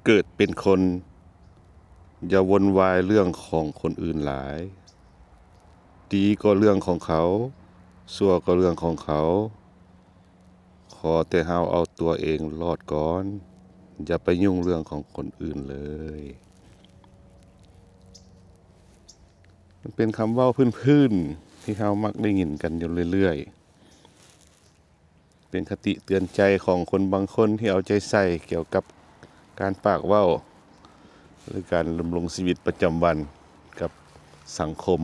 เกิดเป็นคนอย่าวนวายเรื่องของคนอื่นหลายดีก็เรื่องของเขาชั่วก็เรื่องของเขาขอแต่เฮาเอาตัวเองรอดก่อนอย่าไปยุ่งเรื่องของคนอื่นเลยมันเป็นคำเว้าพื้นๆที่เฮามักได้ยินกันอยู่เรื่อยๆเป็นคติเตือนใจของคนบางคนที่เอาใจใส่เกี่ยวกับการปากเว้าหรือการดำรงชีวิตประจำวันกับสังคม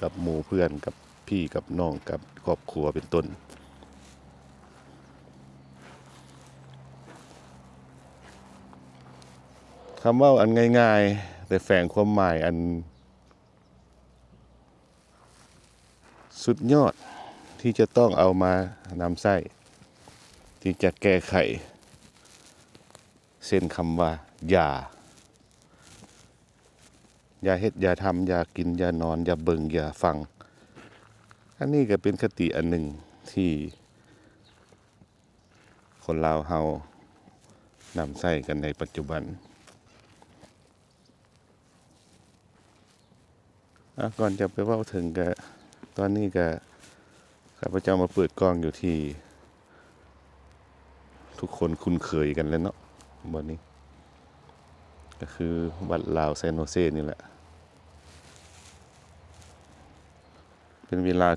กับหมู่เพื่อนกับพี่กับน้องกับครอบครัวเป็นต้นคำเว้าอันง่ายๆแต่แฝงความหมายอันสุดยอดที่จะต้องเอามานำใช้ที่จะแก้ไขเช่นคำว่าอย่าเฮ็ดอย่าทำอย่ากินอย่านอนอย่าเบิ่งอย่าฟังอันนี้ก็เป็นคติอันหนึ่งที่คนลาวเฮานำใช้กันในปัจจุบันก่อนจะไปเว้าถึงก็ตอนนี้ก็ข้าพเจ้ามาเปิดกล้องอยู่ที่ทุกคนคุ้นเคยกันแล้วเนาะบ่นี้ก็คือวัดลาวไซโนเซนี่แหละเป็นเวลา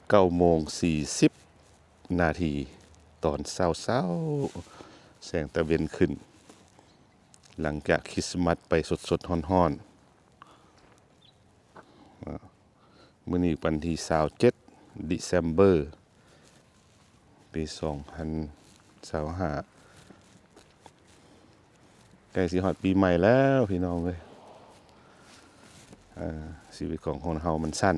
9:40 นาทีตอนเช้าๆแสงตะเวนขึ้นหลังจากคริสต์มาสไปสดๆร้อนๆมื้อนี้วันที่27 December ปี2025ใกล้สิฮอดปีใหม่แล้วพี่น้องเอ้ยชีวิตของคนเฮามันสั้น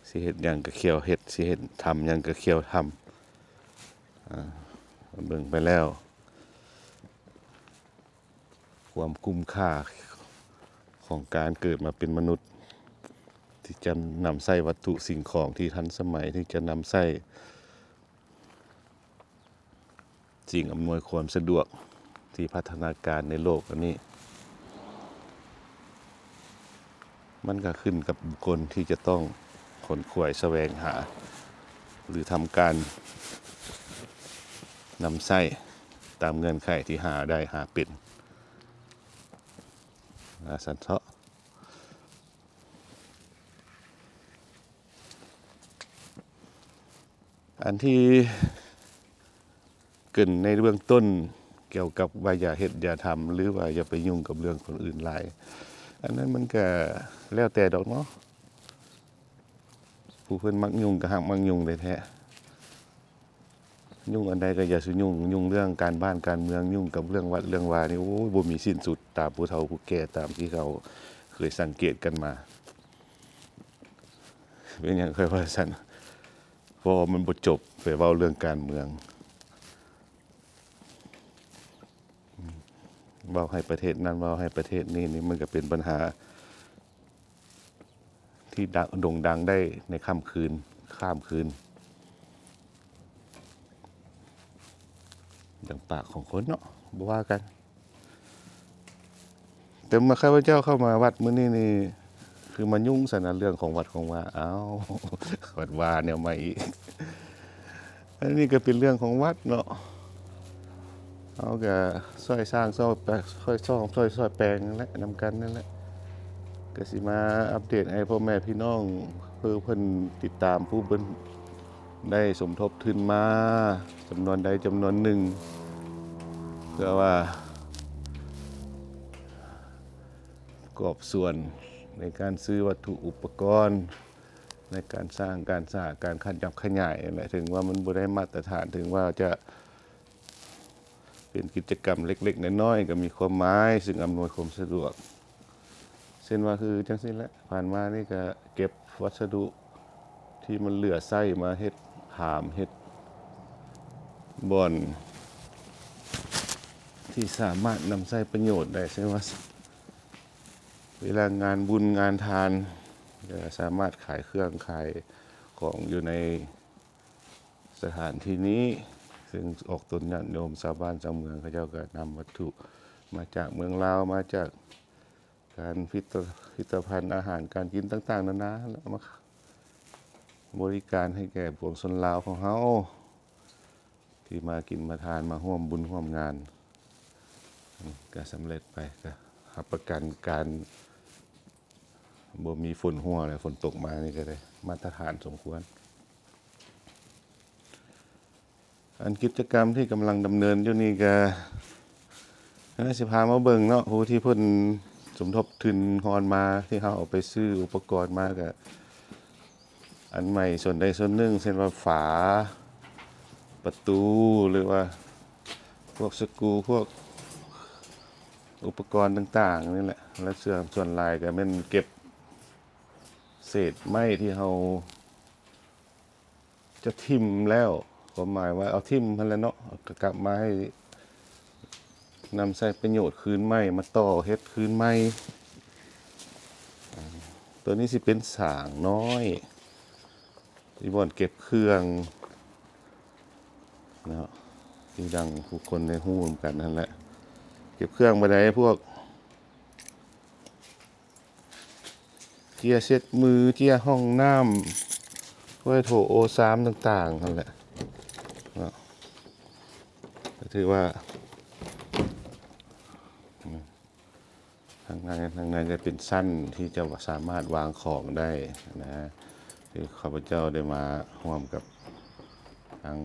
สิเฮ็ดหยังก็เคี่ยวเฮ็ดสิเฮ็ดทำหยังก็เคี่ยวทำเบิ่งไปแล้วความคุ้มค่าของการเกิดมาเป็นมนุษย์ที่จะนำใช้วัตถุสิ่งของที่ทันสมัยที่จะนำใช้สิ่งอำนวยความสะดวกที่พัฒนาการในโลกอันนี้มันก็ขึ้นกับบุคคลที่จะต้องขนขวายแสวงหาหรือทำการนำใช้ตามเงื่อนไขที่หาได้หาเป็นสันเถาะอันที่เกริ่นในเบื้องต้นเกี่ยวกับว่าอย่าเฮ็ดอย่าทำหรือว่าอย่าไปยุ่งกับเรื่องคนอื่นหลายอันนั้นมันก็แล้วแต่ดอกเนาะผู้เพิ่นมักยุ่งก็ฮักมักยุ่งแท้ยุ่งอันใดก็อย่าสิยุ่งเรื่องการบ้านการเมืองยุ่งกับเรื่องวัดเรื่องวานี่โอ้ยบ่มีสิ้นสุดตามผู้เฒ่าผู้แก่ตามที่เขาเคยสังเกตกันมาเป็นหยังค่อยว่าซั่นเพราะมันบ่จบไปเว้าเรื่องการเมืองเว้าให้ประเทศนั้นเว้าให้ประเทศนี้นี่มันก็เป็นปัญหาที่โด่งดังได้ในข้ามคืนอย่างปากของคนเนาะบ่ว่ากันแต่เมื่อข้าพเจ้าเข้ามาวัดมื้อนี้นี่คือมายุ่งซะนะเรื่องของวัดของว่าอ้าววัดวาแนวใหม่อีกอันนี้ก็เป็นเรื่องของวัดเนาะเอาก็ช่วยสร้างช่วยแปลงนั่นแหละนำกันนั่นแหละก็สิมาอัปเดตให้พ่อแม่พี่น้องเพื่อเพิ่นติดตามผู้เพิ่นได้สมทบทุนมาจำนวนใดจำนวนหนึ่งเพื่อว่ากอบส่วนในการซื้อวัตถุอุปกรณ์ในการสร้างการสร้างการขยับขยายนั่นแหละถึงว่ามันบ่ได้มาตรฐานถึงว่าจะเป็นกิจกรรมเล็กๆน้อยๆก็มีความหมายซึ่งอำนวยความสะดวกเช่นว่าคือจังซี่แหละผ่านมานี่ก็เก็บวัสดุที่มันเหลือใช้มาเฮ็ดหามเฮ็ดบ่อนที่สามารถนำใช้ประโยชน์ได้เช่นว่าเวลางานบุญงานทานก็สามารถขายเครื่องขายของอยู่ในสถานที่นี้ซึ่งออกตนญาติโยมชาวบ้านชาวเมืองเขาเจ้าก็นำวัตถุ มาจากเมืองลาวมาจากการพิพิธภัณฑ์อาหารการกินต่างๆนานาแล้วมาบริการให้แก่พวกชนลาวของเฮาที่มากินมาทานมาร่วมบุญร่วมงานก็สำเร็จไปก็รับประกันการบ่มีฝนหัวเลยฝนตกมานี่ก็ได้มาตรฐานสมควรอันกิจกรรมที่กำลังดำเนินอยู่นี่ก็สิพามาเบิ่งเนาะผู้ที่เพิ่นสมทบทุนฮอนมาที่เขาเอาไปซื้ออุปกรณ์มาก็อันใหม่ส่วนใดส่วนหนึ่งเช่นว่าฝาประตูหรือว่าพวกสกรูพวกอุปกรณ์ต่างๆนี่แหละและส่วนลายก็แม่นเก็บเศษไม้ที่เราจะทิ่มแล้วความหมายว่าเอาทิ่มพันแล้วเนาะก็กลับมาให้นำใช้ประโยชน์คืนไม้มาต่อเฮ็ดคืนไม้ตัวนี้สิเป็นสางน้อยที่บ่อนเก็บเครื่องเนาะที่ดังผู้คนในหู้กันนั่นแหละเก็บเครื่องมาได้พวกเจียเช็ดมือเจียห้องน้ำถ้วยโถโอ3ต่างๆนั่นแหละก็ถือว่าทางในจะเป็นสั้นที่จะสามารถวางของได้นะที่ข้าพเจ้าได้มาร่วมกับทาง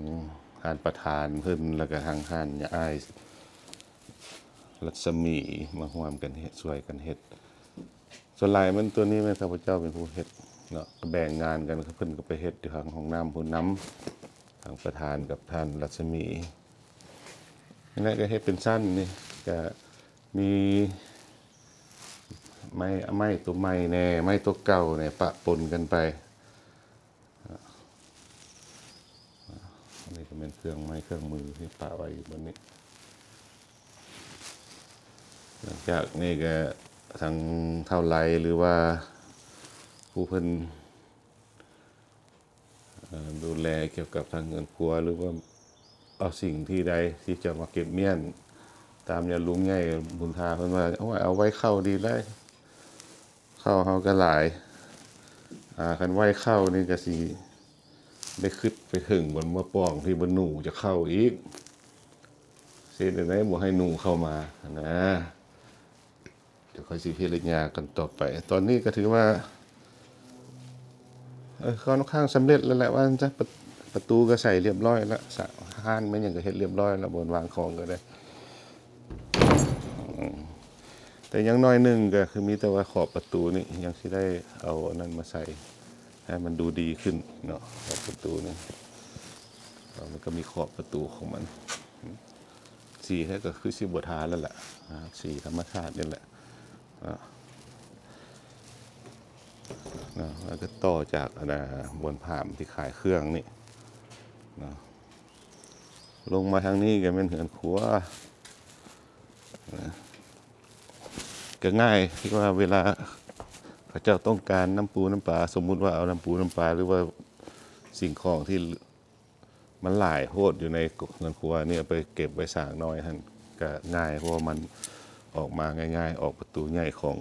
การประธานเพิ่นแล้วก็ทางห้านยาอ้ายรัศมีมาร่วมกันเฮ็ดช่วยกันเฮ็ดส่วนหลายมันตัวนี้แม่ข้าพเจ้าเป็นผู้เฮ็ดเนาะก็แบ่งงานกันเพิ่นก็ไปเฮ็ดอยู่ทางห้องน้ำผู้นำทางประธานกับท่านรัศมีนี่แหละก็เฮ็ดเป็นสั้นนี่ก็มีไม้ตัวใหม่แน่ไม้ตัวเก่าแน่ปะปนกันไปอันนี้ก็เป็นเครื่องไม้เครื่องมือที่ปะไว้บนนี้หลังจากนี้ก็ทางเท่าไรหรือว่าผู้เพิ่นดูแลเกี่ยวกับทางเงินครัวหรือว่าเอาสิ่งที่ใดที่จะมาเก็บเมี่ยนตามยาลุงใหญ่บุญทาเพิ่นว่าเอาไว้เข้าดีได้เข้าเฮาก็หลายคันไว้เข้านี่ก็สิได้ขึ้นไปถึงบนมะป้องที่บนหนูจะเข้าอีกเสียได้ไหนบ่ให้หนูเข้ามานะเดี๋ยวค่อยสิพิจารณากันต่อไปตอนนี้ก็ถือว่าค่อนข้างสำเร็จแล้วแหละว่าจะประตูก็ใส่เรียบร้อยแล้วสะพานมันยังก็เฮ็ดเรียบร้อยแล้วบนวางของก็ได้แต่ยังน้อยหนึ่งก็คือมีแต่ว่าขอบประตูนี่ยังสิได้เอาอันนั้นมาใส่ให้มันดูดีขึ้นเนาะขอบประตูนี่มันก็มีขอบประตูของมันสีก็คือสีบัวทาแล้วแหละสีธรรมชาตินี่แหละแล้วก็ต่อจากบนผามที่ขายเครื่องนี่ลงมาทางนี้ก็เป็นเหือนครัวก็ง่ายที่ว่าเวลาพระเจ้าต้องการน้ำปูน้ำปลาสมมุติว่าเอาน้ำปูน้ำปลาหรือว่าสิ่งของที่มันหลายโพดอยู่ในเงินครัวเนี่ยไปเก็บไว้สร้างน้อยท่านก็ง่ายเพราะว่ามันออกมาง่ายๆออกประตูใหญ่ของ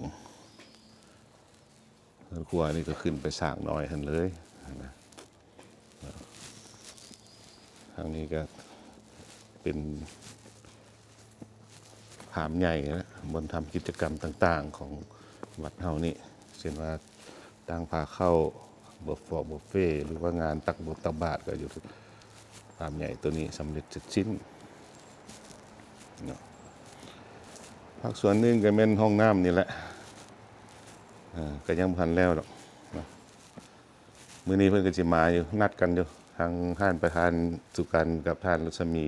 เงินครัวนี่ก็ขึ้นไปสร้างน้อยท่านเลยนะทางนี้ก็เป็นผามใหญ่นะบนทำกิจกรรมต่างๆของวัดเฮานี่เช่นว่าตั้งพาเข้าบุฟเฟ่หรือว่างานตักบาตรบาตรก็อยู่ผามใหญ่ตัวนี้สำเร็จเสร็จสิ้นเนาะภาคส่วนหนึ่งก็เป็นห้องน้ำนี่แหละก็ยังพันแล้วหรอกมื้อนี้เพิ่นก็สิมาอยู่นัดกันอยู่ทางท่านประธานสุกันกับท่านรัศมี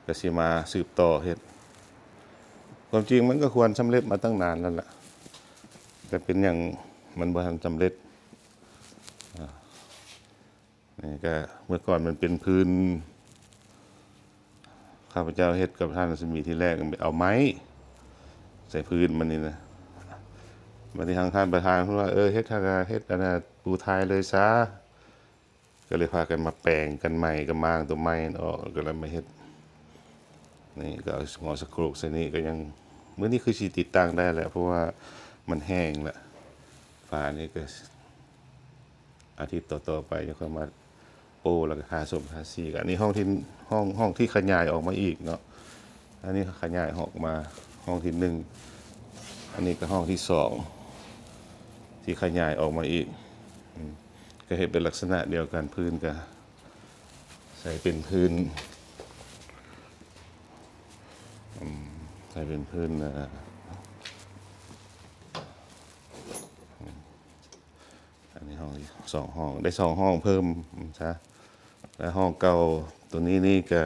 ก็สิมาสืบต่อเฮ็ดความจริงมันก็ควรสำเร็จมาตั้งนานแล้วล่ะแต่เป็นอย่างมันบ่ทันสำเร็จนี่ก็เมื่อก่อนมันเป็นพื้นข้าพเจ้าเฮ็ดกับท่านรัศมีที่แรกเอาไม้ใส่พื้นมันนี่นะมาที่ทางท่านประธานพูดว่าเฮ็ดปูทายเลยซะก็เลยพากันมาแปลงกันใหม่กับมางตัวใหม่ออกก็เลยมาเฮ็ด นี่ก็เอาหม้อสโครกใส่นี่ก็ยังมื้อนี้คือสิติดตั้งได้แล้วเพราะว่ามันแห้งแล้วฝานี่ก็อาทิตย์ต่อๆไปจะค่อยมาโปรแล้วก็ทาส้มทาสีกันอันนี้ห้องที่ขยายออกมาอีกเนาะอันนี้ขยายออกมาห้องที่หนึ่งอันนี้ก็ห้องที่สองที่ขยายออกมาอีกก็เห็นเป็นลักษณะเดียวกันพื้นก็ใส่เป็นพื้นใส่เป็นพื้นอันนี้ห้องสองห้องได้สองห้องเพิ่มซะและห้องเก่าตัวนี้นี่ก็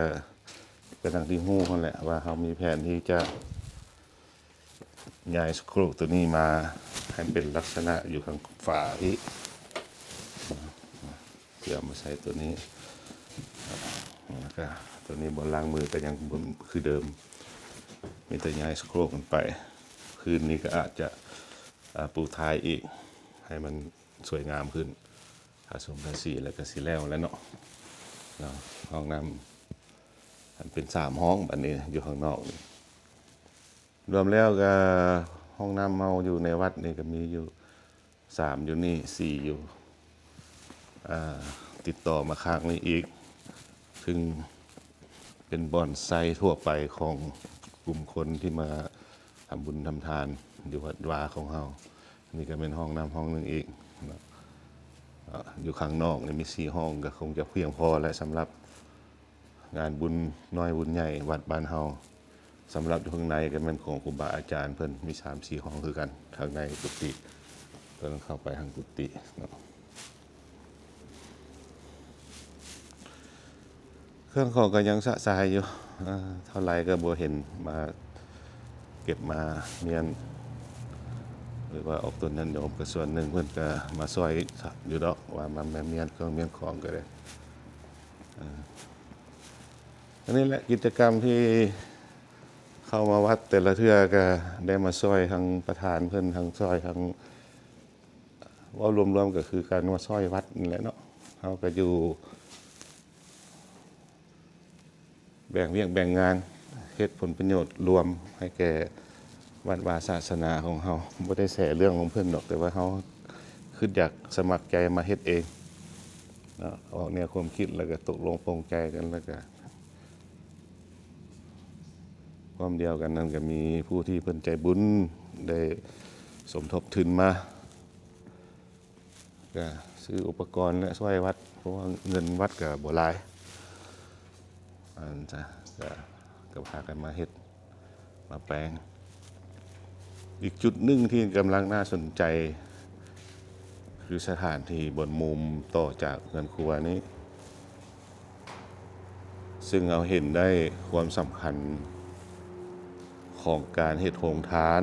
เป็นทางที่หู้คนแหละว่าเขามีแผนที่จะย้ายสโครกตัวนี้มาให้เป็นลักษณะอยู่ข้างฝาที่เพื่อมาใส่ตัวนี้แล้วก็ตัวนี้บนล้างมือก็ยังคือเดิมมีแต่ย้ายสโครกมันไปพื้นนี้ก็อาจจะปูทายอีกให้มันสวยงามขึ้นผสมกันสีแล้วก็สีแล้วเนาะห้องน้ำมันเป็น3ห้องแบบนี้อยู่ข้างนอกนี่รวมแล้วก็ห้องน้ำเมาอยู่ในวัดนี่ก็มีอยู่3อยู่นี่4อยู่ติดต่อมาข้างนี้อีกซึ่งเป็นบ่อนไซทั่วไปของกลุ่มคนที่มาทำบุญทำทานอยู่วัดวาของเรานี่ก็เป็นห้องน้ำห้องหนึ่งอีกอยู่ข้างนอกนี่มี4ห้องก็คงจะเพียงพอและสำหรับงานบุญน้อยบุญใหญ่วัดบ้านเฮาสำหรับอยู่ข้างในก็เป็นของครูบาอาจารย์เพิ่นมี3-4ห้องคือกันข้างในกุฏิเพิ่นเข้าไปทางกุฏิเนาะเครื่องของก็ยังสะสายอยู่เท่าไรก็บ่เห็นมาเก็บมาเมียนหรือว่าออกต้นนั้นโยมก็ส่วนหนึ่งเพื่อนก็มาซอยอยู่ดอกว่ามาแม่เมียนเครื่องเมียนของก็ได้อันนี้แหละกิจกรรมที่เข้ามาวัดแต่ละเทื่อก็ได้มาซอยทางประธานเพื่อนทางซอยทางว่ารวมๆก็คือการมาซอยวัดนี่แหละเนาะเขาก็อยู่แบ่งเวียกแบ่งงานเฮ็ดผลประโยชน์รวมให้แก่วัดวาศาสนาของเขาไม่ได้แสเรื่องของเพื่อนหรอกแต่ว่าเขาคืออยากสมัครใจมาเฮ็ดเองออกแนวความคิดแล้วก็ตกลงปรงใจกันแล้วก็ความเดียวกันนั้นก็มีผู้ที่เพิ่นใจบุญได้สมทบทุนมาก็ซื้ออุปกรณ์และช่วยวัดเพราะว่าเงินวัดก็บ่หลายจ้ะก็พากันมาเฮ็ดมาแปลงอีกจุดหนึ่งที่กำลังน่าสนใจคือสถานที่บนมุมต่อจากเรือนครัวนี้ซึ่งเราเห็นได้ความสำคัญของการเฮ็ดโรงทาน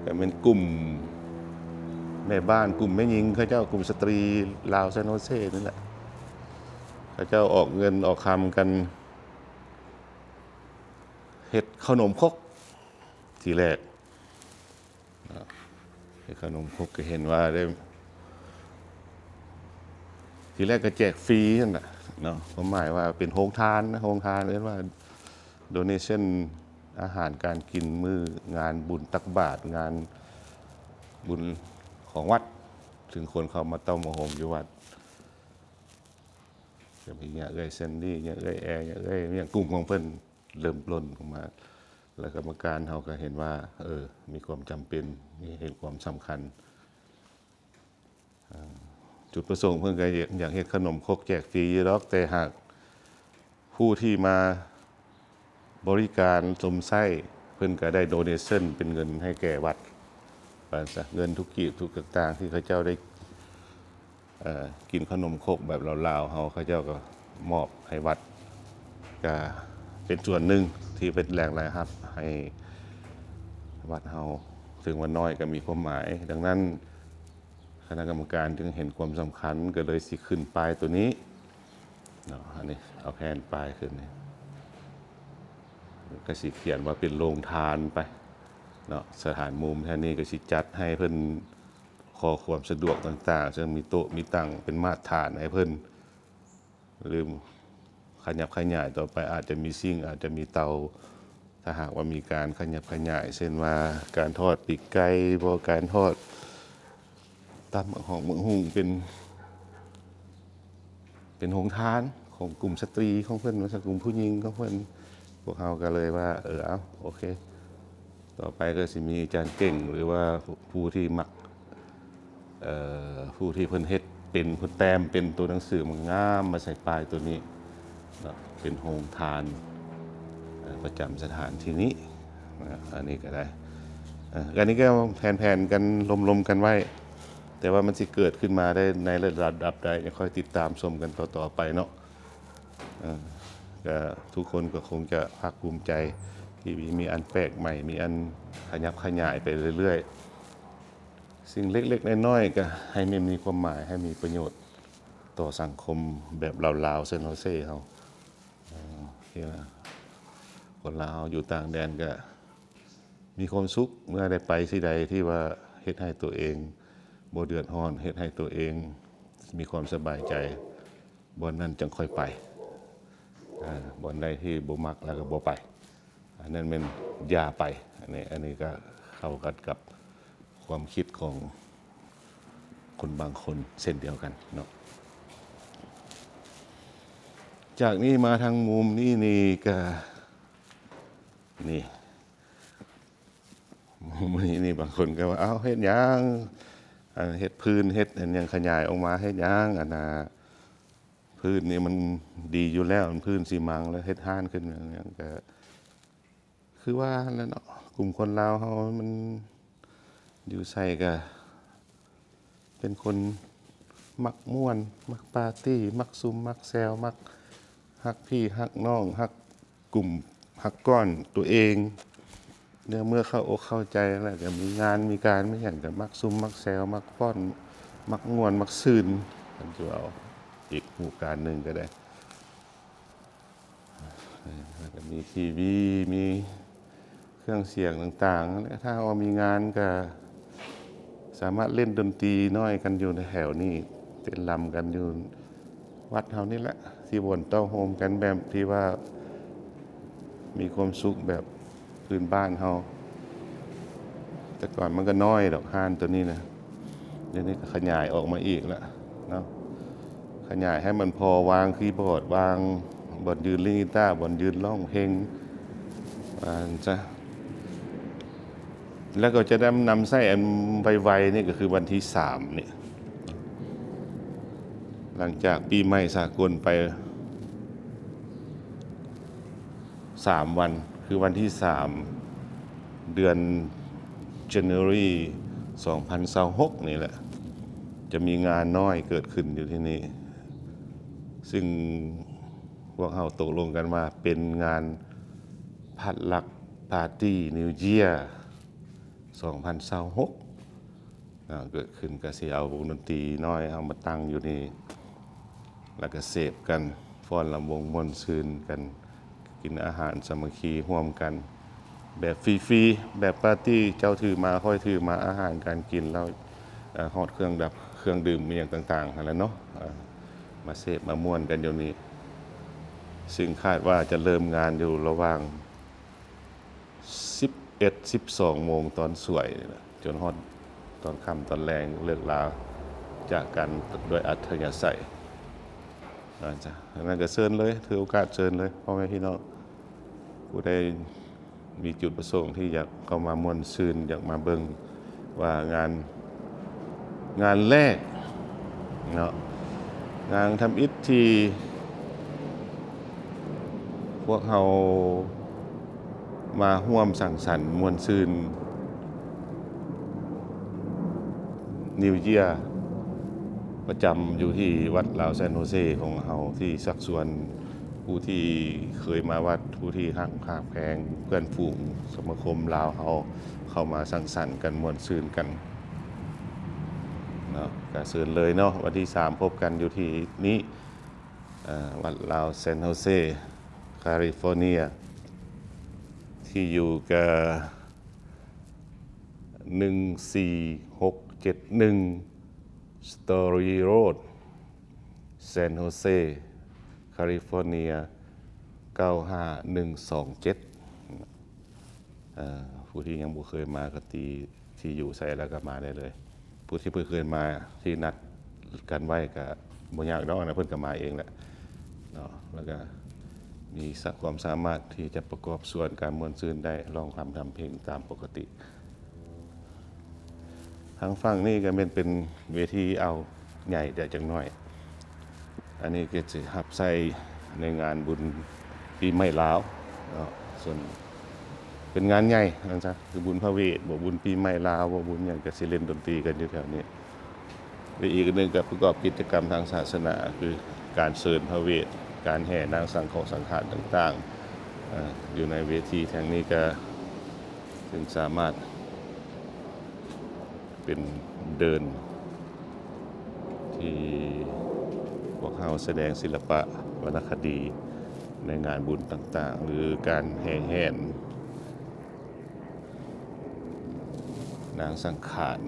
แต่เป็นกลุ่มแม่บ้านกลุ่มแม่หญิงเขาเจ้ากลุ่มสตรีลาวซานโฮเซนั่นแหละเขาเจ้าออกเงินออกคำกันเฮ็ดขนมครกทีแรกเฮ็ดขนมครกก็เห็นว่าได้ทีแรกก็แจกฟรีนั่นแหละเนาะผมหมายว่าเป็นโรงทานนะโรงทานเรียกว่าโดเนชั่นอาหารการกินมื้องานบุญตักบาตรงานบุญของวัดถึงคนเขามาเต้ามาโฮมอยู่วัดจะมีเนี่ยเอ้ยเซนดี้เนี่ยเอ้ยแอร์เนี่ยเอ้ยเนี่ยกลุ่มของเพิ่นเริ่มล้นออกมาแล้วกรรมการเขาก็เห็นว่ามีความจำเป็นมีเห็นความสำคัญจุดประสงค์เพิ่นก็อยากเฮ็ดขนมครกแจกฟรีอยู่ดอกแต่หากผู้ที่มาบริการสมไส้เพิ่นก็ได้โดเนชั่นเป็นเงินให้แก่วัดเงินทุกกีบทุกต่างๆที่เขาเจ้าได้กินขนมครกแบบลาวๆเขาเจ้าก็มอบให้วัดก็เป็นส่วนหนึ่งที่เป็นแรงรายรับให้วัดเฮาถึงว่าน้อยก็มีความหมายดังนั้นคณะกรรมการจึงเห็นความสำคัญก็เลยสิขึ้นป้ายตัวนี้เนาะอันนี้เอาแผ่นป้ายขึ้นนี่ก็สิเขียนว่าเป็นโรงทานไปเนาะสถานมุมแท่นี้ก็สิจัดให้เพิ่นขอความสะดวกต่างๆซึ่งมีโต๊ะมีตั้งเป็นมาตรฐานให้เพิ่นหรือข ขยับขยายต่อไปอาจจะมีซิ่งอาจจะมีเตาถ้าหากว่ามีการขยับขยายเช่นว่าการทอดปีกไก่บ่การทอดตำบักหุ่งเมืองหุ่งเป็นโรงทานของกลุ่มสตรีของเพื่อนกลุ่มผู้หญิงของเพื่อนพวกเขาก็เลยว่าเอาโอเคต่อไปก็สิมีอาจารย์เก่งหรือว่าผู้ที่มักผู้ที่เพิ่นเฮ็ดเป็นเพิ่นแต้มเป็นตัวหนังสือมันงามมาใส่ป้ายตัวนี้เป็นโรงทานประจำสถานที่นี้อันนี้ก็ได้อันนี้ก็แผนๆกันลมๆกันไว้แต่ว่ามันสิเกิดขึ้นมาได้ในระดับใดค่อยติดตามชมกันต่อๆไปเนาะก็ทุกคนก็คงจะภาคภูมิใจที่มีอันแปลกใหม่มีอันขยับขยายไปเรื่อยๆสิ่งเล็กๆน้อยๆก็ให้มันมีความหมายให้มีประโยชน์ต่อสังคมแบบลาวๆเซนโฮเซ่เฮาที่ว่าคนลาวอยู่ต่างแดนก็มีความสุขเมื่อได้ไปที่ใดที่ว่าเฮ็ดให้ตัวเองบ่เดือดร้อนเฮ็ดให้ตัวเองมีความสบายใจบ่อนนั้นจังค่อยไปบ่อนใดที่บ่มักแล้วก็บ่ไปอันนั้นเป็นอย่าไปอันนี้ก็เข้ากันกับความคิดของคนบางคนเช่นเดียวกันเนาะจากนี้มาทางมุมนี่ก็นี่มุมนี่บางคนก็ว่าเฮ็ดหยังเฮ็ดพื้นเฮ็ดอันยังขยายออกมาเฮ็ดหยังอันน่ะพื้นนี่มันดีอยู่แล้วมันพื้นซีมังแล้วเฮ็ดห้านขึ้นอย่างนี้ก็คือว่าแล้วเนาะกลุ่มคนลาวเฮามันอยู่ใส่ก็เป็นคนมักม่วนมักปาร์ตี้มักซุ่มมักแซวมักฮักพี่ฮักน้องฮักกลุ่มฮักก้อนตัวเองเมื่อเข้าอกเข้าใจแล้วก็มีงานมีการไม่อย่างกับมักซุ่มมักแซวมักป้อนมักม่วนมักซื่นมันจะเอาอีกหมู่การหนึ่งก็ได้แล้วก็มีทีวีมีเครื่องเสียงต่างๆถ้าว่ามีงานก็สามารถเล่นดนตรีน้อยกันอยู่ในแถวนี้เต้นรำกันอยู่วัดเฮานี่แหละที่บนเต้าโฮมกันแบบที่ว่ามีความสุขแบบพื้นบ้านเฮาแต่ก่อนมันก็น้อยดอกห้านตัวนี้นะเดี๋ยวนี้ก็ขยายออกมาอีกแล้วเนาะขยายให้มันพอวางคีย์บอร์ดวางบนยืนเล่นกีตาร์บนยืนร้องเพลงจะแล้วก็จะนำไส้อันไวๆนี่ก็คือวันที่3นี่หลังจากปีใหม่สากลไป3วันคือวันที่3เดือน January 2026นี่แหละจะมีงานน้อยเกิดขึ้นอยู่ที่นี่ซึ่งพวกเราตกลงกันว่าเป็นงานพัดลักปาร์ตี้นิวเยียร์2026เกิดขึ้นก็สิเอาวงดนตรีน้อยเอามาตั้งอยู่นี่แล้วก็เสพกันฟ้อนลำวงม่วนซื่นกันกินอาหารสามัคคีร่วมกันแบบฟรีๆแบบปาร์ตี้เจ้าถือมาค่อยถือมาอาหารการกินแล้วฮอดเครื่องดื่มมีอย่างต่างๆนั่นแหละเนาะมาเสพมาม่วนกันอยู่นี้ซึ่งคาดว่าจะเริ่มงานอยู่ระหว่าง11-12 โมงตอนสวยจนฮอดตอนค่ำตอนแรงเลิกลาจากกันโดยอัธยาศัยจ้ะนั่นก็เชิญเลยถือโอกาสเชิญเลยพ่อแม่พี่น้องผู้ใดมีจุดประสงค์ที่อยากเข้ามาม่วนซื่นอยากมาเบิ่งว่างานแรกเนาะงานทำอิฐที่พวกเรามาร่วมสังสรรค์ม่วนซื่นนิวเยียร์ประจำอยู่ที่วัดลาวแซนโฮเซของเราที่สักส่วนผู้ที่เคยมาวัดผู้ที่ฮักแพงเพื่อนฝูงสมาคมลาวเราเข้ามาสังสรรค์กันม่วนซื่นกันเนาะก็เชิญเลยเนาะวันที่3พบกันอยู่ที่นี้วัดลาวแซนโฮเซแคลิฟอร์เนียที่อยู่กับ14671 Story Road แซนโฮเซแคลิฟอร์เนีย 95127ผู้ที่ยังบ่เคยมาก็ตีที่อยู่ใส่แล้วก็มาได้เลย ผู้ที่เพิ่งเคยมาที่นัดกันไว้ก็บ่ยากดอกนะเพิ่นก็มาเองแหละเนาะแล้วก็มีความสามารถที่จะประกอบส่วนการม่วนซื่นได้ร้องทำเพลงตามปกติ ทางฝั่งนี้ก็เป็นเวทีเอาใหญ่แต่จังน้อย อันนี้ก็จะหับใส่ในงานบุญปีใหม่ลาวเนาะส่วนเป็นงานใหญ่นะจ๊ะคือบุญพระเวทบ่บุญปีใหม่ลาวบ่บุญหยังก็สิเล่นดนตรีกันอยู่แถวนี้และอีกอันหนึงก็ประกอบกิจกรรมทางศาสนาคือการเสริญพระเวทการแห่นางสังฆสังขารต่างๆอยู่ในเวทีแห่งนี้ก็ถึงสามารถเป็นเดินที่พวกเขาแสดงศิลปะวรรณคดีในงานบุญต่างๆหรือการแห่แห่นนางสังขาร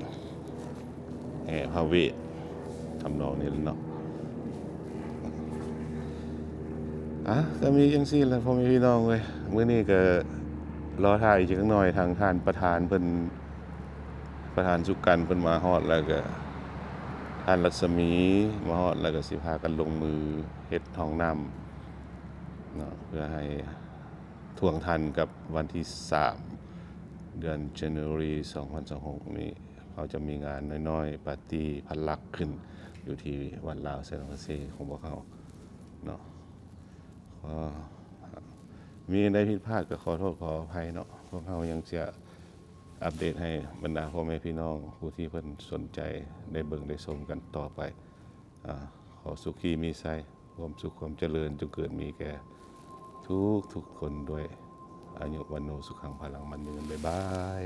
แห่พระเวททำนองนี้เนาะก็มีจังซี่แหละพ่อแม่พี่น้องเว้ยมื้อนี้ก็รอท่าอีกจักหน่อยทางท่านประธานเพิ่นประธานสุกันเพิ่นมาฮอดแล้วก็ท่านรัศมีมาฮอดแล้วก็สิพากันลงมือเฮ็ดห้องน้ำเนาะเพื่อให้ทวงทันกับวันที่3เดือน January 2026นี้เขาจะมีงานน้อยๆปาร์ตี้พันลักขึ้นอยู่ที่วัดลาวเซนต์เซของพวกเขาเนาะมีได้ผิดพลาดก็ขอโทษขออภัยเนาะพวกเขายังจะอัปเดตให้บรรดาพ่อแม่พี่น้องผู้ที่เพิ่นสนใจได้เบิ่งได้ชมกันต่อไปขอสุขีมีไสความสุขความเจริญจงเกิดมีแก่ทุกคนด้วยอายุวันโนสุขังพลังมันยืนบ๊ายบาย